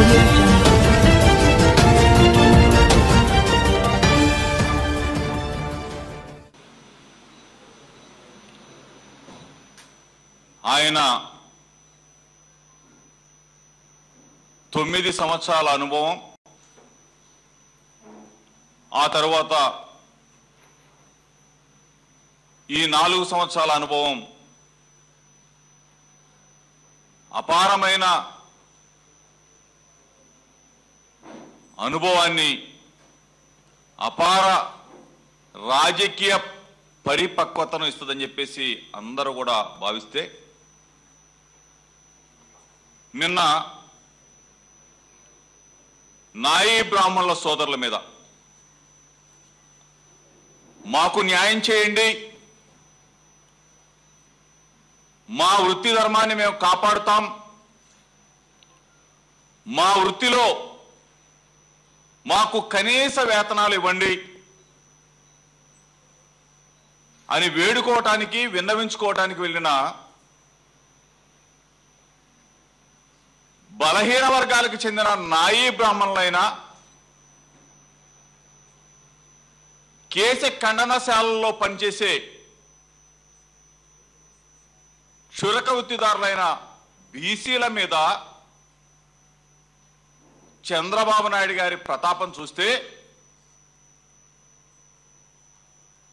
audio jungle. ఆయన 9 సంవత్సరాల అనుభవం, ఆ తర్వాత ఈ 4 సంవత్సరాల అనుభవం అపారమైన అనుభవాన్ని, అపార రాజకీయ పరిపక్వతను ఇస్తుందని చెప్పేసి అందరూ కూడా భావిస్తే, నిన్న నాయీ బ్రాహ్మణుల సోదరుల మీద మాకు న్యాయం చేయండి, మా వృత్తి ధర్మాన్ని మేము కాపాడుతాం, మా వృత్తిలో మాకు కనీస వేతనాలు ఇవ్వండి అని వేడుకోవటానికి, విన్నవించుకోవటానికి వెళ్ళిన బలహీన వర్గాలకు చెందిన నాయీ బ్రాహ్మణులైన, కేశ ఖండనశాలలో పనిచేసే క్షురక వృత్తిదారులైన బీసీల మీద చంద్రబాబు నాయుడు గారి ప్రతాపం చూస్తే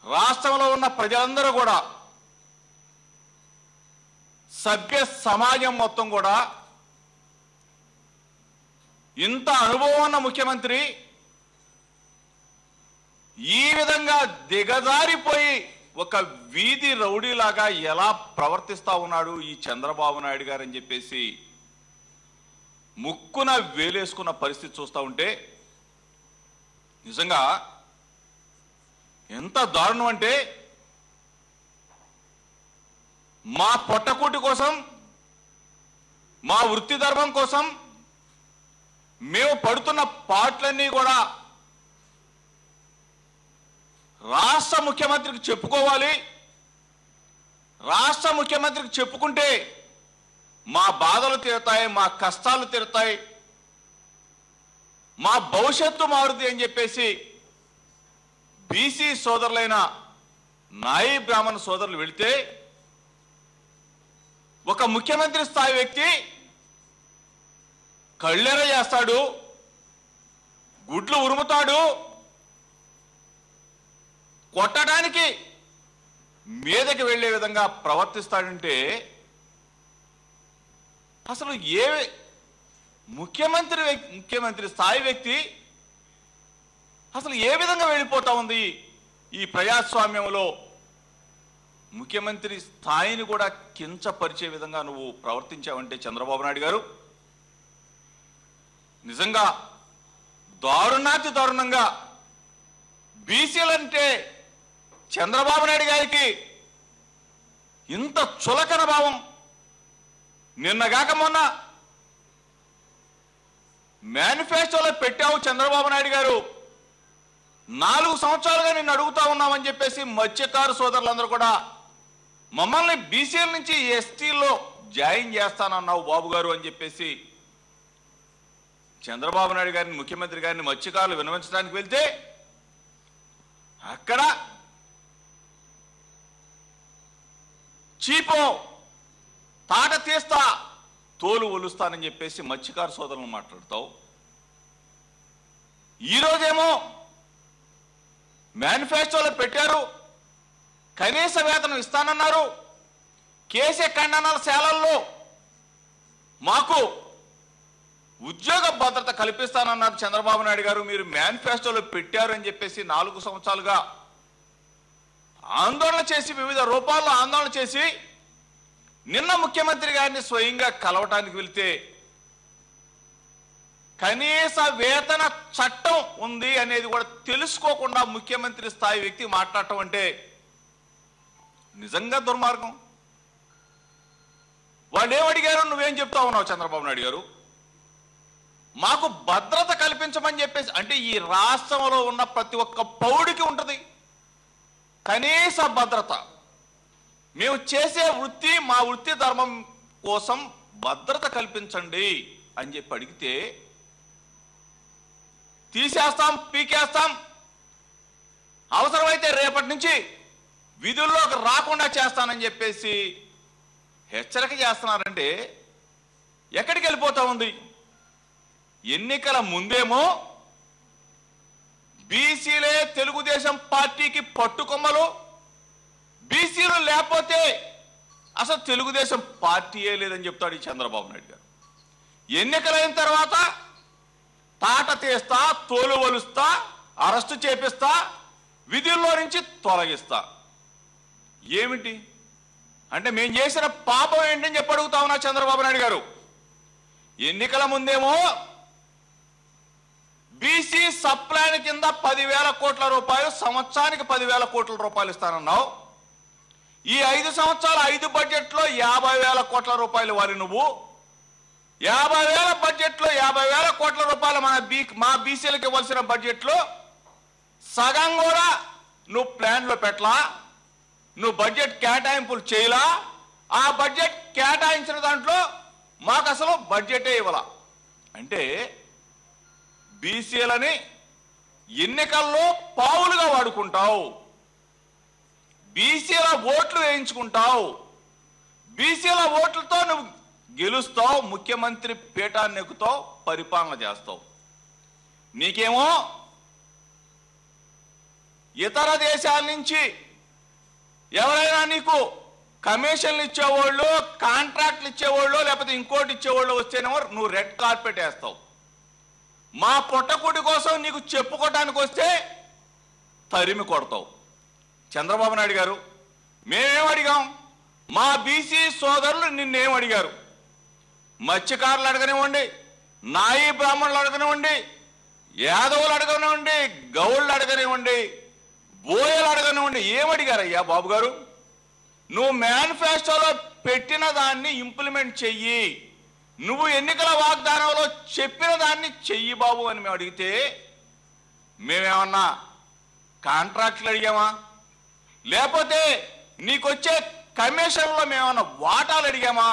రాష్ట్రంలో ఉన్న ప్రజలందరూ కూడా, సభ్య సమాజం మొత్తం కూడా, ఇంత అనుభవం ఉన్న ముఖ్యమంత్రి ఈ విధంగా దిగజారిపోయి ఒక వీధి రౌడీలాగా ఎలా ప్రవర్తిస్తా ఉన్నాడు ఈ చంద్రబాబు నాయుడు గారు అని చెప్పేసి ముక్కున వేలేసుకున్న పరిస్థితి చూస్తూ ఉంటే నిజంగా ఎంత దారుణం అంటే, మా పొట్టకూటి కోసం, మా వృత్తి ధర్మం కోసం మేము పడుతున్న పాటలన్నీ కూడా రాష్ట్ర ముఖ్యమంత్రికి చెప్పుకోవాలి. రాష్ట్ర ముఖ్యమంత్రికి చెప్పుకుంటే మా బాధలు తీరుతాయి, మా కష్టాలు తీరుతాయి, మా భవిష్యత్తు మారుతుంది అని చెప్పేసి బీసీ సోదరులైన నాయీ బ్రాహ్మణ సోదరులు వెళితే, ఒక ముఖ్యమంత్రి స్థాయి వ్యక్తి కళ్ళెర చేస్తాడు, గుడ్లు ఉరుముతాడు, కొట్టడానికి మీదకి వెళ్లే విధంగా ప్రవర్తిస్తాడంటే అసలు ఏ ముఖ్యమంత్రి స్థాయి వ్యక్తి అసలు ఏ విధంగా వెళ్ళిపోతా ఉంది ఈ ప్రజాస్వామ్యంలో? ముఖ్యమంత్రి స్థాయిని కూడా కించపరిచే విధంగా నువ్వు ప్రవర్తించావంటే చంద్రబాబు నాయుడు గారు నిజంగా దారుణాతి దారుణంగా, బీసీలంటే చంద్రబాబు నాయుడు గారికి ఇంత చులకన భావం. నిన్నగాక మొన్న మేనిఫెస్టోలో పెట్టావు చంద్రబాబు నాయుడు గారు, 4 సంవత్సరాలుగా నిన్ను అడుగుతా ఉన్నామని చెప్పేసి మత్స్యకారు సోదరులందరూ కూడా మమ్మల్ని బీసీల నుంచి ఎస్టీలో జాయిన్ చేస్తానన్నావు బాబు గారు అని చెప్పేసి చంద్రబాబు నాయుడు గారిని, ముఖ్యమంత్రి గారిని మత్స్యకారులు వినవించడానికి వెళ్తే అక్కడ చీపో, తాట తీస్తా, తోలు ఒలుస్తానని చెప్పేసి మత్స్యకారు సోదరులను మాట్లాడతావు. ఈరోజేమో మేనిఫెస్టోలో పెట్టారు, కనీస వేతనం ఇస్తానన్నారు, కేసే ఖండనశాలల్లో మాకు ఉద్యోగ భద్రత కల్పిస్తానన్నారు చంద్రబాబు నాయుడు గారు. మీరు మేనిఫెస్టోలో పెట్టారు అని చెప్పేసి 4 సంవత్సరాలుగా ఆందోళన చేసి, వివిధ రూపాల్లో ఆందోళన చేసి, నిన్న ముఖ్యమంత్రి గారిని స్వయంగా కలవటానికి వెళ్తే కనీస వేతన చట్టం ఉంది అనేది కూడా తెలుసుకోకుండా ముఖ్యమంత్రి స్థాయి వ్యక్తి మాట్లాడటం అంటే నిజంగా దుర్మార్గం. వాళ్ళు ఏమడిగారు, నువ్వేం చెప్తా ఉన్నావు చంద్రబాబు నాయుడు గారు? మాకు భద్రత కల్పించమని చెప్పేసి, అంటే ఈ రాష్ట్రంలో ఉన్న ప్రతి ఒక్క పౌరుడికి ఉంటుంది కనీస భద్రత. మేము చేసే వృత్తి, మా వృత్తి ధర్మం కోసం భద్రత కల్పించండి అని చెప్పి అడిగితే తీసేస్తాం, పీకేస్తాం, అవసరమైతే రేపటి నుంచి విధుల్లోకి రాకుండా చేస్తానని చెప్పేసి హెచ్చరిక చేస్తున్నారంటే ఎక్కడికి వెళ్ళిపోతా ఉంది? ఎన్నికల ముందేమో బీసీలే తెలుగుదేశం పార్టీకి పట్టుకొమ్మలు, బీసీలు లేకపోతే అసలు తెలుగుదేశం పార్టీయే లేదని చెప్తాడు ఈ చంద్రబాబు నాయుడు గారు. ఎన్నికలైన తర్వాత తాట తీస్తా, తోలు వలుస్తా, అరెస్టు చేపిస్తా, విధుల్లో నుంచి తొలగిస్తా. ఏమిటి అంటే మేము చేసిన పాపం ఏంటని చెప్పి అడుగుతా ఉన్నా చంద్రబాబు నాయుడు గారు. ఎన్నికల ముందేమో బీసీ సప్లైన్ కింద 10,000 కోట్ల రూపాయలు, సంవత్సరానికి 10,000 కోట్ల రూపాయలు ఇస్తానన్నావు. ఈ 5 సంవత్సరాల 5 బడ్జెట్లో 50,000 కోట్ల రూపాయలు వారి నువ్వు 50,000 బడ్జెట్లో 50,000 కోట్ల రూపాయలు మా బీసీలకు ఇవ్వాల్సిన బడ్జెట్లో సగం కూడా నువ్వు ప్లాన్లో పెట్టలా, నువ్వు బడ్జెట్ కేటాయింపులు చేయలా. ఆ బడ్జెట్ కేటాయించిన దాంట్లో మాకు అసలు బడ్జెటే ఇవ్వాల. అంటే బీసీలని ఎన్నికల్లో పావులుగా వాడుకుంటావు, బీసీల ఓట్లు వేయించుకుంటావు, బీసీల ఓట్లతో నువ్వు గెలుస్తావు, ముఖ్యమంత్రి పీఠాన్ని ఎక్కుతావు, పరిపాలన చేస్తావు. నీకేమో ఇతర దేశాల నుంచి ఎవరైనా నీకు కమిషన్లు ఇచ్చేవాళ్ళు, కాంట్రాక్ట్లు ఇచ్చేవాళ్ళు, లేకపోతే ఇంకోటి ఇచ్చేవాళ్ళు వస్తేనేమో నువ్వు రెడ్ కార్పెట్ వేస్తావు. మా పొట్టకుడి కోసం నీకు చెప్పుకోవడానికి వస్తే తరిమి కొడతావు. చంద్రబాబు నాయుడు గారు, మేమేం అడిగాం? మా బీసీ సోదరులు నిన్నేం అడిగారు? మత్స్యకారులు అడగనివ్వండి, నాయి బ్రాహ్మణులు అడగనివ్వండి, యాదవులు అడగనివ్వండి, గౌళ్ళు అడగనివ్వండి, బోయలు అడగనివ్వండి, ఏమడిగారయ్యా బాబు గారు? నువ్వు మేనిఫెస్టోలో పెట్టిన దాన్ని ఇంప్లిమెంట్ చెయ్యి, నువ్వు ఎన్నికల వాగ్దానంలో చెప్పిన దాన్ని చెయ్యి బాబు అని మేము అడిగితే మేమేమన్నా కాంట్రాక్ట్లు అడిగామా? లేకపోతే నీకొచ్చే కమిషన్లో మేమన్నా వాటాలు అడిగామా?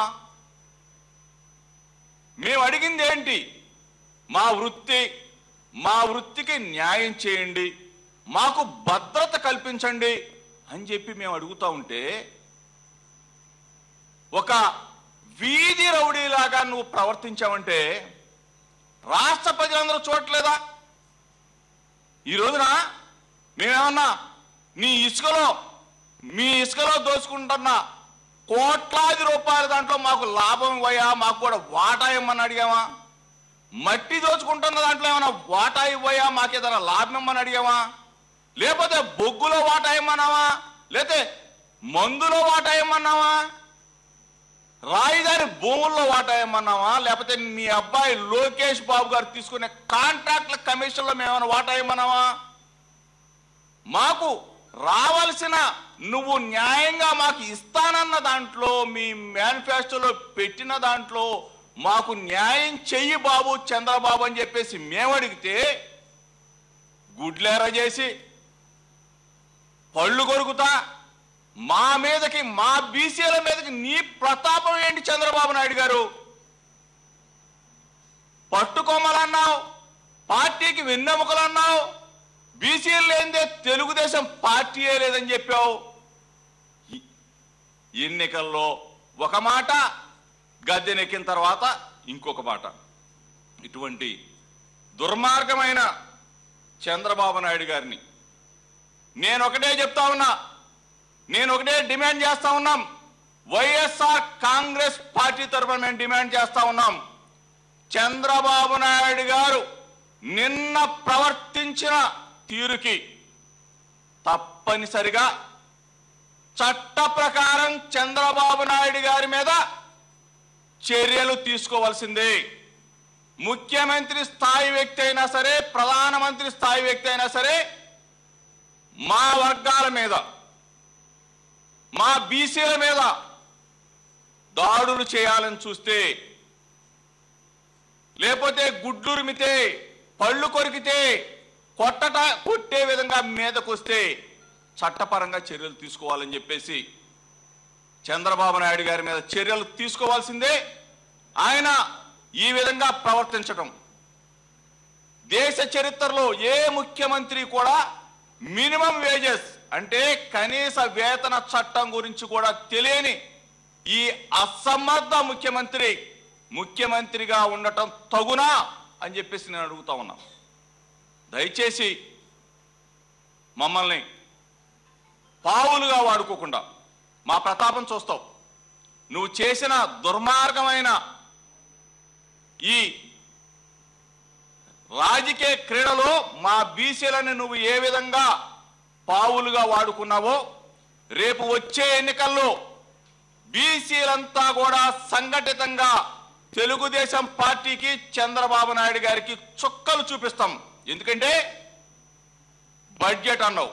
మేము అడిగింది ఏంటి? మా వృత్తికి న్యాయం చేయండి, మాకు భద్రత కల్పించండి అని చెప్పి మేము అడుగుతా ఉంటే ఒక వీధి రౌడీలాగా నువ్వు ప్రవర్తించావంటే రాష్ట్ర ప్రజలందరూ చూడట్లేదా? ఈ రోజున మేమేమన్నా మీ ఇసుకలో దోచుకుంటున్న కోట్లాది రూపాయల దాంట్లో మాకు లాభం ఇవ్వయా, మాకు కూడా వాటా ఇవ్వమని అడిగామా? మట్టి దోచుకుంటున్న దాంట్లో ఏమైనా వాటా ఇవ్వయా, మాకేదైనా లాభం ఇవ్వమని అడిగామా? లేకపోతే బొగ్గులో వాటా ఇమ్మన్నావా? లేకపోతే మందులో వాటా ఇమ్మన్నావా? రాజధాని భూముల్లో వాటా ఇమ్మన్నావా? లేకపోతే మీ అబ్బాయి లోకేష్ బాబు గారు తీసుకునే కాంట్రాక్ట్ల కమిషన్లో మేమైనా వాటా ఇమ్మన్నావా? మాకు రావాల్సిన నువ్వు న్యాయంగా మాకు ఇస్తానన్న దాంట్లో, మీ మేనిఫెస్టోలో పెట్టిన దాంట్లో మాకు న్యాయం చెయ్యి బాబు చంద్రబాబు అని చెప్పేసి మేము అడిగితే గుడ్లేర చేసి పళ్ళు కొరుకుతా మా మీదకి, మా బీసీల మీదకి నీ ప్రతాపం ఏంటి చంద్రబాబు నాయుడు గారు? పట్టుకోమలన్నావు, పార్టీకి వెన్నెముకలన్నావు, బీసీలు లేనిదే తెలుగుదేశం పార్టీయే లేదని చెప్పావు. ఎన్నికల్లో ఒక మాట, గద్దెనెక్కిన తర్వాత ఇంకొక మాట. ఇటువంటి దుర్మార్గమైన చంద్రబాబు నాయుడు గారిని నేను ఒకటే చెప్తా ఉన్నా, నేను ఒకటే డిమాండ్ చేస్తా ఉన్నాం. వైఎస్ఆర్ కాంగ్రెస్ పార్టీ తరఫున మేము డిమాండ్ చేస్తా ఉన్నాం. చంద్రబాబు నాయుడు గారు నిన్న ప్రవర్తించిన తీరుకి తప్పనిసరిగా చట్ట ప్రకారం చంద్రబాబు నాయుడు గారి మీద చర్యలు తీసుకోవాల్సిందే. ముఖ్యమంత్రి స్థాయి వ్యక్తి అయినా సరే, ప్రధానమంత్రి స్థాయి వ్యక్తి అయినా సరే, మా వర్గాల మీద, మా బీసీల మీద దాడులు చేయాలని చూస్తే, లేకపోతే గుడ్లురిమితే, పళ్ళు కొరికితే, కొట్టే విధంగా మీదకు వస్తే చట్టపరంగా చర్యలు తీసుకోవాలని చెప్పేసి చంద్రబాబు నాయుడు గారి మీద చర్యలు తీసుకోవాల్సిందే. ఆయన ఈ విధంగా ప్రవర్తించడం దేశ చరిత్రలో ఏ ముఖ్యమంత్రి కూడా మినిమం వేజెస్ అంటే కనీస వేతన చట్టం గురించి కూడా తెలియని ఈ అసమర్థ ముఖ్యమంత్రిగా ఉండటం తగునా అని చెప్పేసి నేను అడుగుతా ఉన్నా. దయచేసి మమ్మల్ని పావులుగా వాడుకోకుండా మా ప్రతాపం చూస్తావు. నువ్వు చేసిన దుర్మార్గమైన ఈ రాజకీయ క్రీడలో మా బీసీలని నువ్వు ఏ విధంగా పావులుగా వాడుకున్నావో రేపు వచ్చే ఎన్నికల్లో బీసీలంతా కూడా సంఘటితంగా తెలుగుదేశం పార్టీకి చంద్రబాబు నాయుడు గారికి చుక్కలు చూపిస్తాం. ఎందుకంటే బడ్జెట్ అన్నావు,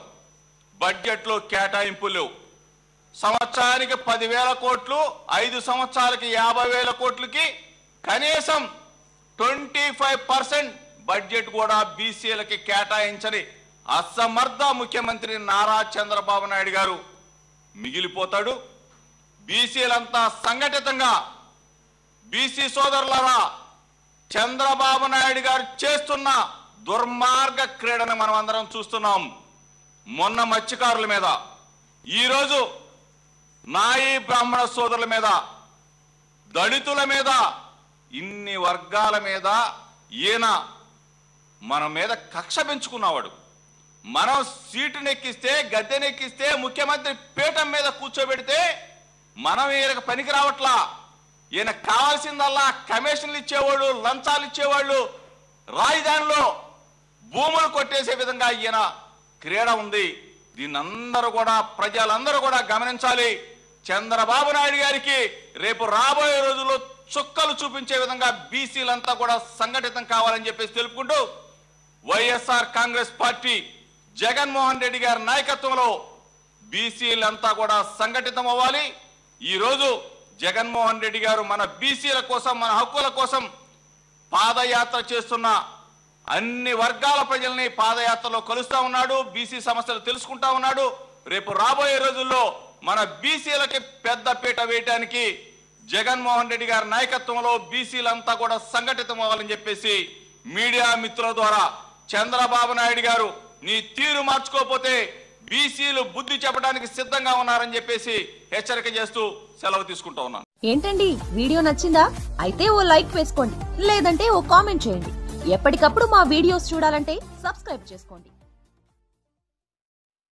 బడ్జెట్లో కేటాయింపులు లేవు. సంవత్సరానికి 10,000 కోట్లు, 5 సంవత్సరాలకి 50,000 కోట్లకి కనీసం 25% బడ్జెట్ కూడా బీసీలకి కేటాయించని అసమర్థ ముఖ్యమంత్రి నారా చంద్రబాబు నాయుడు గారు మిగిలిపోతాడు. బీసీలంతా సంఘటితంగా బీసీ సోదరులారా చంద్రబాబు నాయుడు గారు చేస్తున్న దుర్మార్గ క్రీడను మనం అందరం చూస్తున్నాం. మొన్న మత్స్యకారుల మీద, ఈరోజు నాయి బ్రాహ్మణ సోదరుల మీద, దళితుల మీద, ఇన్ని వర్గాల మీద ఈయన మన మీద కక్ష పెంచుకున్నవాడు. మనం సీటునెక్కిస్తే, గద్దెనెక్కిస్తే, ముఖ్యమంత్రి పీఠం మీద కూర్చోబెడితే మనం ఈయనకు పనికి రావట్లా. ఈయన కావాల్సిందల్లా కమిషన్లు ఇచ్చేవాళ్ళు, లంచాలు ఇచ్చేవాళ్ళు, రాజధానిలో భూములు కొట్టేసే విధంగా ఈయన క్రీడ ఉంది. దీన్ని అందరూ కూడా ప్రజలందరూ కూడా గమనించాలి. చంద్రబాబు నాయుడు గారికి రేపు రాబోయే రోజుల్లో చుక్కలు చూపించే విధంగా బీసీలంతా కూడా సంఘటితం కావాలని చెప్పేసి తెలుపుకుంటూ వైఎస్ఆర్ కాంగ్రెస్ పార్టీ జగన్మోహన్ రెడ్డి గారి నాయకత్వంలో బీసీలంతా కూడా సంఘటితం అవ్వాలి. ఈరోజు జగన్మోహన్ రెడ్డి గారు మన బీసీల కోసం, మన హక్కుల కోసం పాదయాత్ర చేస్తున్న అన్ని వర్గాల ప్రజల్ని పాదయాత్రలో కలుస్తా ఉన్నాడు. బీసీ సమస్యలు తెలుసుకుంటా ఉన్నాడు. రేపు రాబోయే రోజుల్లో మన బీసీలకి పెద్ద పీట వేయడానికి జగన్మోహన్ రెడ్డి గారి నాయకత్వంలో బీసీలంతా కూడా సంఘటితం అవ్వాలని చెప్పేసి మీడియా మిత్రుల ద్వారా చంద్రబాబు నాయుడు గారు నీ తీరు మార్చుకోకపోతే బీసీలు బుద్ధి చెప్పడానికి సిద్ధంగా ఉన్నారని చెప్పేసి హెచ్చరిక చేస్తూ సెలవు తీసుకుంటా ఉన్నాను. ఏంటండి, వీడియో నచ్చిందా? అయితే ఓ లైక్ వేసుకోండి, లేదంటే ఓ కామెంట్ చేయండి. ఎప్పటికప్పుడు మా వీడియోస్ చూడాలంటే సబ్స్క్రైబ్ చేసుకోండి.